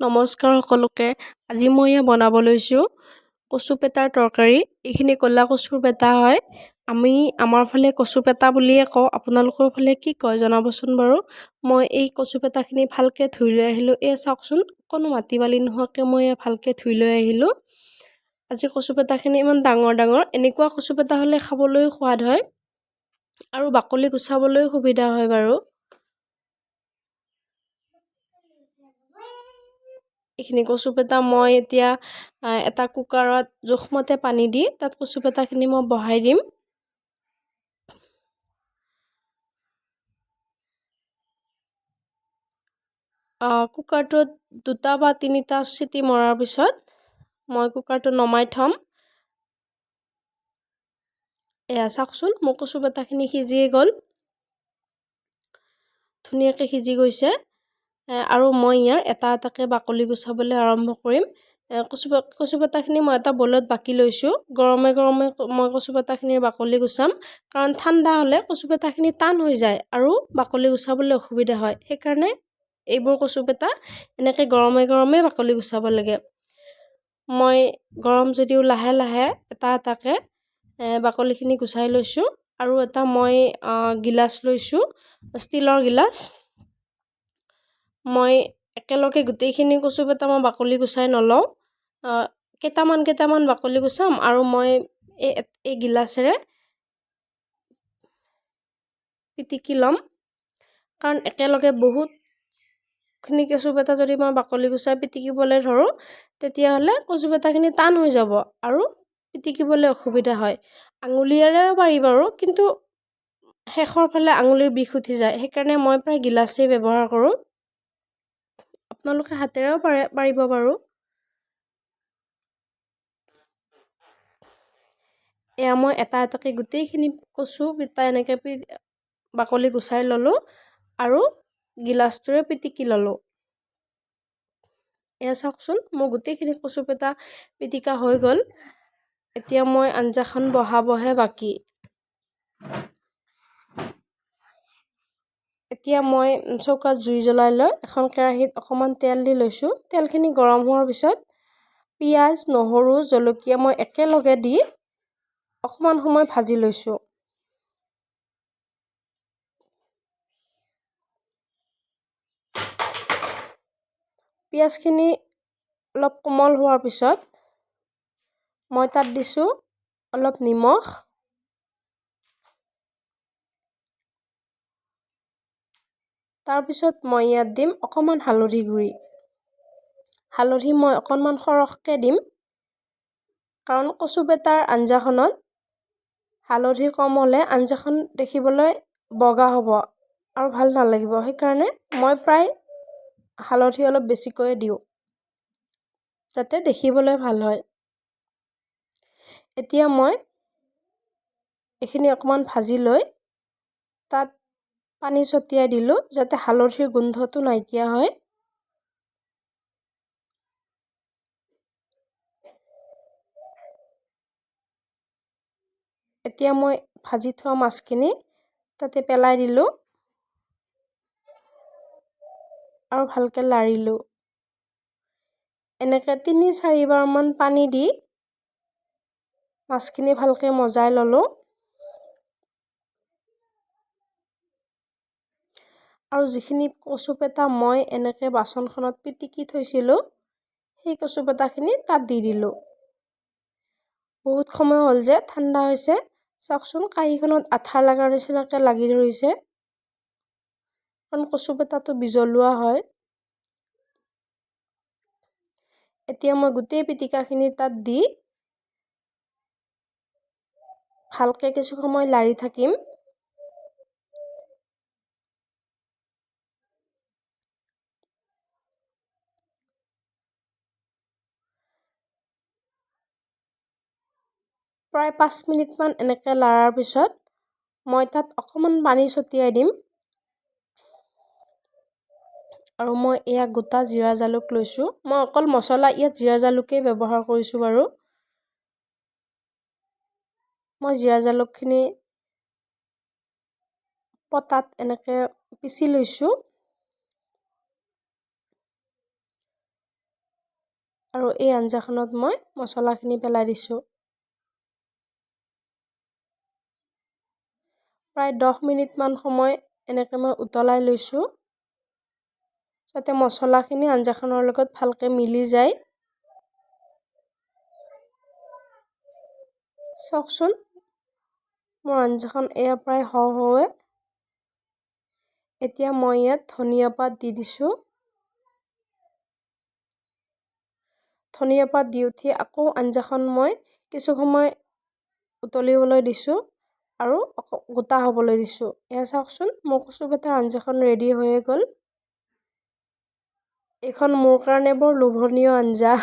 নমস্কাৰ সকলোকে। আজি মই বনাব লৈছোঁ কচু পেটাৰ তৰকাৰী। এইখিনি ক'লা কচুৰ পেটা হয়। আমাৰ ফালে কচু পেটা বুলিয়ে কওঁ। আপোনালোকৰ ফালে কি কয় জনাবচোন বাৰু। মই এই কচু পেটাখিনি ভালকৈ ধুই লৈ আহিলোঁ। চাওকচোন, অকণো মাটি বালি নোহোৱাকৈ মই ভালকৈ ধুই লৈ আহিলোঁ। আজি কচু পেটাখিনি ইমান ডাঙৰ ডাঙৰ। এনেকুৱা কচু পেটা হ'লে খাবলৈও সোৱাদ হয় আৰু বাকলি গুচাবলৈও সুবিধা হয় বাৰু। এইখিনি কচু পেটা মই এতিয়া এটা কুকাৰত জোখমতে পানী দি তাত কচু পেটাখিনি মই বহাই দিম। কুকাৰটোত 2টা বা 3টা চিটি মৰাৰ পিছত মই কুকাৰটো নমাই থ'ম। চাওকচোন, মোৰ কচু পেটাখিনি সিজিয়ে গ'ল, ধুনীয়াকৈ সিজি গৈছে। আৰু মই ইয়াৰ এটা এটাকৈ বাকলি গুচাবলৈ আৰম্ভ কৰিম। কচু পেটাখিনি মই এটা বলত বাকি লৈছোঁ। গৰমে গৰমে মই কচু পেটাখিনিৰ বাকলি গুচাম, কাৰণ ঠাণ্ডা হ'লে কচু পেটাখিনি টান হৈ যায় আৰু বাকলি গুচাবলৈ অসুবিধা হয়। সেইকাৰণে এইবোৰ কচু পেটা এনেকৈ গৰমে গৰমে বাকলি গুচাব লাগে। মই গৰম যদিও লাহে লাহে এটা এটাকৈ বাকলিখিনি গুচাই লৈছোঁ। আৰু এটা মই গিলাচ লৈছোঁ, ষ্টীলৰ গিলাচ। মই একেলগে গোটেইখিনি কচু পেটা মই বাকলি গুচাই নলওঁ। কেইটামান বাকলি গুচাম আৰু মই এই গিলাচেৰে পিটিকি ল'ম, কাৰণ একেলগে বহুতখিনি কচু পেটা যদি মই বাকলি গুচাই পিটিকিবলৈ ধৰোঁ, তেতিয়াহ'লে কচু পেটাখিনি টান হৈ যাব আৰু পিটিকিবলৈ অসুবিধা হয়। আঙুলিয়েৰেও পাৰি বাৰু, কিন্তু শেষৰ ফালে আঙুলিৰ বিষ উঠি যায়। সেইকাৰণে মই প্ৰায় গিলাচেই ব্যৱহাৰ কৰোঁ। আপোনালোকে হাতেৰেও পাৰিব বাৰু। মই এটা এটাকৈ গোটেইখিনি কচু পেটা এনেকৈ বাকলি গুচাই ল'লোঁ আৰু গিলাচটোৰে পিটিকি ল'লোঁ। চাওকচোন, মোৰ গোটেইখিনি কচু পেটা পিটিকা হৈ গ'ল। এতিয়া মই আঞ্জাখন বহাবহে বাকী। এতিয়া মই চৌকাত জুই জ্বলাই লৈ এখন কেৰাহীত অকণমান তেল দি লৈছোঁ। তেলখিনি গৰম হোৱাৰ পিছত পিঁয়াজ, নহৰু, জলকীয়া মই একেলগে দি অকণমান সময় ভাজি লৈছোঁ। পিঁয়াজখিনি অলপ কোমল হোৱাৰ পিছত মই তাত দিছোঁ অলপ নিমখ, তাৰপিছত মই ইয়াত দিম অকণমান হালধি গুড়ি। হালধি মই অকণমান সৰহকৈ দিম, কাৰণ কচু পেটাৰ আঞ্জাখনত হালধি কম হ'লে আঞ্জাখন দেখিবলৈ বগা হ'ব আৰু ভাল নালাগিব। সেইকাৰণে মই প্ৰায় হালধি অলপ বেছিকৈয়ে দিওঁ, যাতে দেখিবলৈ ভাল হয়। এতিয়া মই এইখিনি অকণমান ভাজি লৈ তাত পানী ছটিয়াই দিলোঁ, যাতে হালধিৰ গোন্ধটো নাইকিয়া হয়। এতিয়া মই ভাজি থোৱা মাছখিনি তাতে পেলাই দিলোঁ আৰু ভালকৈ লাৰিলোঁ। এনেকৈ 3-4বাৰমান পানী দি মাছখিনি ভালকৈ মজাই ল'লোঁ। আৰু যিখিনি কচু পেটা মই এনেকৈ বাচনখনত পিটিকি থৈছিলোঁ, সেই কচু পেটাখিনি তাত দি দিলোঁ। বহুত সময় হ'ল যে, ঠাণ্ডা হৈছে। চাওকচোন, কাঁহীখনত আঠা লগাৰ নিচিনাকৈ লাগি ধৰিছে, কাৰণ কচু পেটাটো বিজলুৱা হয়। এতিয়া মই গোটেই পিটিকাখিনি তাত দি ভালকৈ কিছু সময় লাৰি থাকিম। প্ৰায় 5 মিনিটমান এনেকৈ লৰাৰ পিছত মই তাত অকণমান পানী ছটিয়াই দিম। আৰু মই এয়া গোটা জিৰা জালুক লৈছোঁ। মই অকল মছলা ইয়াত জিৰা জালুকেই ব্যৱহাৰ কৰিছোঁ বাৰু। মই জিৰা জালুকখিনি পটাত এনেকৈ পিচি লৈছোঁ। আৰু এই আঞ্জাখনত মই মছলাখিনি পেলাই দিছোঁ। প্ৰায় 10 মিনিটমান সময় এনেকৈ মই উতলাই লৈছোঁ যাতে মছলাখিনি আঞ্জাখনৰ লগত ভালকৈ মিলি যায়। চাওকচোন মোৰ আঞ্জাখন এয়া প্ৰায় হওঁ। এতিয়া মই ইয়াত ধনিয়া পাত দি দিছোঁ। ধনিয়া পাত দি উঠি আকৌ আঞ্জাখন মই কিছু সময় উতলিবলৈ দিছোঁ আৰু গোটা হ'বলৈ দিছোঁ। এয়া চাওকচোন মোৰ কচু বাটাৰ আঞ্জাখন ৰেডি হৈয়ে গ'ল। এইখন মোৰ কাৰণে বৰ লোভনীয় আঞ্জা।